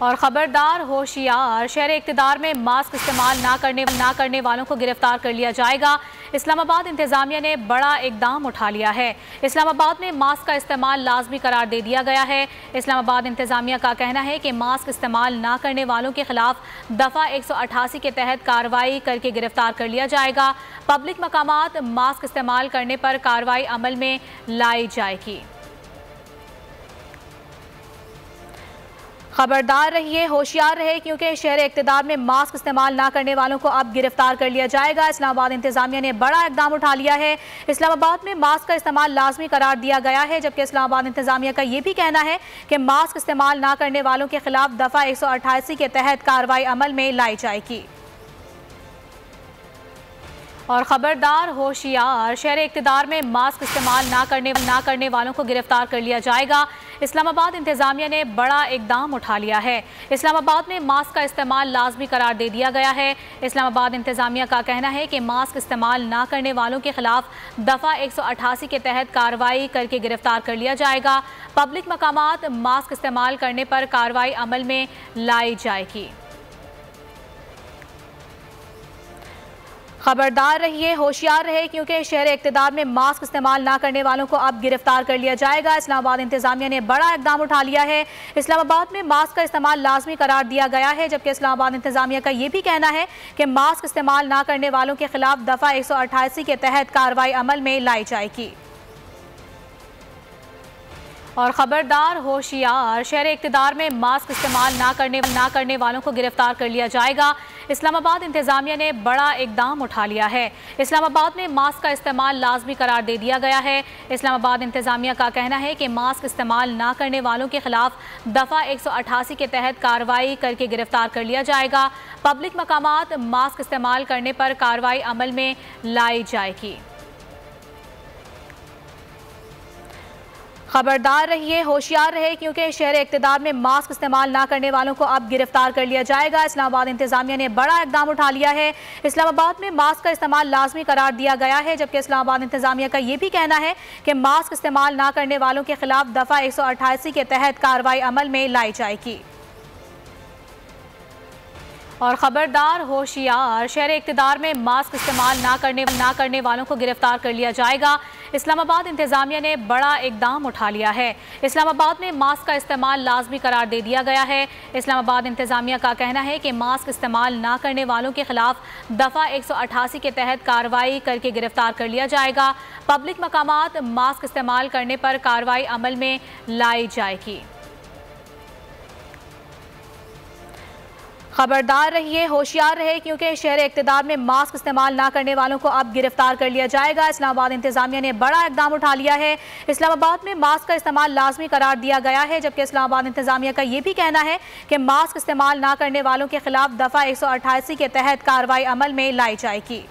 और खबरदार होशियार, शहर इक़्तिदार में मास्क इस्तेमाल ना करने वालों को गिरफ्तार कर लिया जाएगा। इस्लामाबाद इंतज़ामिया ने बड़ा इकदाम उठा लिया है। इस्लामाबाद में मास्क का इस्तेमाल लाजमी करार दे दिया गया है। इस्लामाबाद इंतज़ामिया का कहना है कि मास्क इस्तेमाल ना करने वालों के खिलाफ दफ़ा 188 के तहत कार्रवाई करके गिरफ्तार कर लिया जाएगा। पब्लिक मकामात मास्क इस्तेमाल करने पर कार्रवाई अमल में लाई जाएगी। खबरदार रहिए, होशियार रहे, क्योंकि शहर इक़्तिदार में मास्क इस्तेमाल ना करने वालों को अब गिरफ्तार कर लिया जाएगा। इस्लामाबाद इंतज़ामिया ने बड़ा इक़दाम उठा लिया है। इस्लामाबाद में मास्क का इस्तेमाल लाजमी करार दिया गया है, जबकि इस्लामाबाद इंतज़ामिया का ये भी कहना है कि मास्क इस्तेमाल ना करने वालों के खिलाफ दफ़ा 188 के तहत कार्रवाई अमल में लाई जाएगी। और खबरदार होशियार, शहर इक़्तिदार में मास्क इस्तेमाल ना करने वालों को गिरफ्तार कर लिया जाएगा। इस्लामाबाद इंतज़ामिया ने बड़ा इकदाम उठा लिया है। इस्लामाबाद में मास्क का इस्तेमाल लाजमी करार दे दिया गया है। इस्लामाबाद इंतज़ामिया का कहना है कि मास्क इस्तेमाल ना करने वालों के खिलाफ दफ़ा 188 के तहत कार्रवाई करके गिरफ्तार कर लिया जाएगा। पब्लिक मकामात मास्क इस्तेमाल करने पर कार्रवाई अमल में लाई जाएगी। खबरदार रहिए, होशियार रहे, क्योंकि शहर इक़्तिदार में मास्क इस्तेमाल ना करने वालों को अब गिरफ्तार कर लिया जाएगा। इस्लामाबाद इंतज़ामिया ने बड़ा इक़दाम उठा लिया है। इस्लामाबाद में मास्क का इस्तेमाल लाजमी करार दिया गया है, जबकि इस्लामाबाद इंतज़ामिया का ये भी कहना है कि मास्क इस्तेमाल ना करने वालों के खिलाफ दफ़ा 188 के तहत कार्रवाई अमल में लाई जाएगी। और खबरदार होशियार, शहर इक़्तिदार में मास्क इस्तेमाल ना करने वालों को गिरफ्तार कर लिया जाएगा। इस्लामाबाद इंतज़ामिया ने बड़ा इकदाम उठा लिया है। इस्लामाबाद में मास्क का इस्तेमाल लाजमी करार दे दिया गया है। इस्लामाबाद इंतज़ामिया का कहना है कि मास्क इस्तेमाल ना करने वालों के खिलाफ दफ़ा 188 के तहत कार्रवाई करके गिरफ्तार कर लिया जाएगा। पब्लिक मकामात मास्क इस्तेमाल करने पर कार्रवाई अमल में लाई जाएगी। खबरदार रहिए, होशियार रहे, क्योंकि शहर इक़्तिदार में मास्क इस्तेमाल ना करने वालों को अब गिरफ्तार कर लिया जाएगा। इस्लामाबाद इंतज़ामिया ने बड़ा इक़दाम उठा लिया है। इस्लामाबाद में मास्क का इस्तेमाल लाजमी करार दिया गया है, जबकि इस्लामाबाद इंतज़ामिया का ये भी कहना है कि मास्क इस्तेमाल ना करने वालों के खिलाफ दफ़ा 188 के तहत कार्रवाई अमल में लाई जाएगी। और खबरदार होशियार, शहर इक़्तिदार में मास्क इस्तेमाल ना करने वालों को गिरफ्तार कर लिया जाएगा। इस्लामाबाद इंतज़ामिया ने बड़ा इकदाम उठा लिया है। इस्लामाबाद में मास्क का इस्तेमाल लाजमी करार दे दिया गया है। इस्लामाबाद इंतज़ामिया का कहना है कि मास्क इस्तेमाल ना करने वालों के खिलाफ दफ़ा 188 के तहत कार्रवाई करके गिरफ्तार कर लिया जाएगा। पब्लिक मकामात मास्क इस्तेमाल करने पर कार्रवाई अमल में लाई जाएगी। खबरदार रहिए, होशियार रहे, क्योंकि शहर इक़्तिदार में मास्क इस्तेमाल ना करने वालों को अब गिरफ्तार कर लिया जाएगा। इस्लामाबाद इंतज़ामिया ने बड़ा इक़दाम उठा लिया है। इस्लामाबाद में मास्क का इस्तेमाल लाजमी करार दिया गया है, जबकि इस्लामाबाद इंतज़ामिया का ये भी कहना है कि मास्क इस्तेमाल ना करने वालों के खिलाफ दफ़ा 188 के तहत कार्रवाई अमल में लाई जाएगी।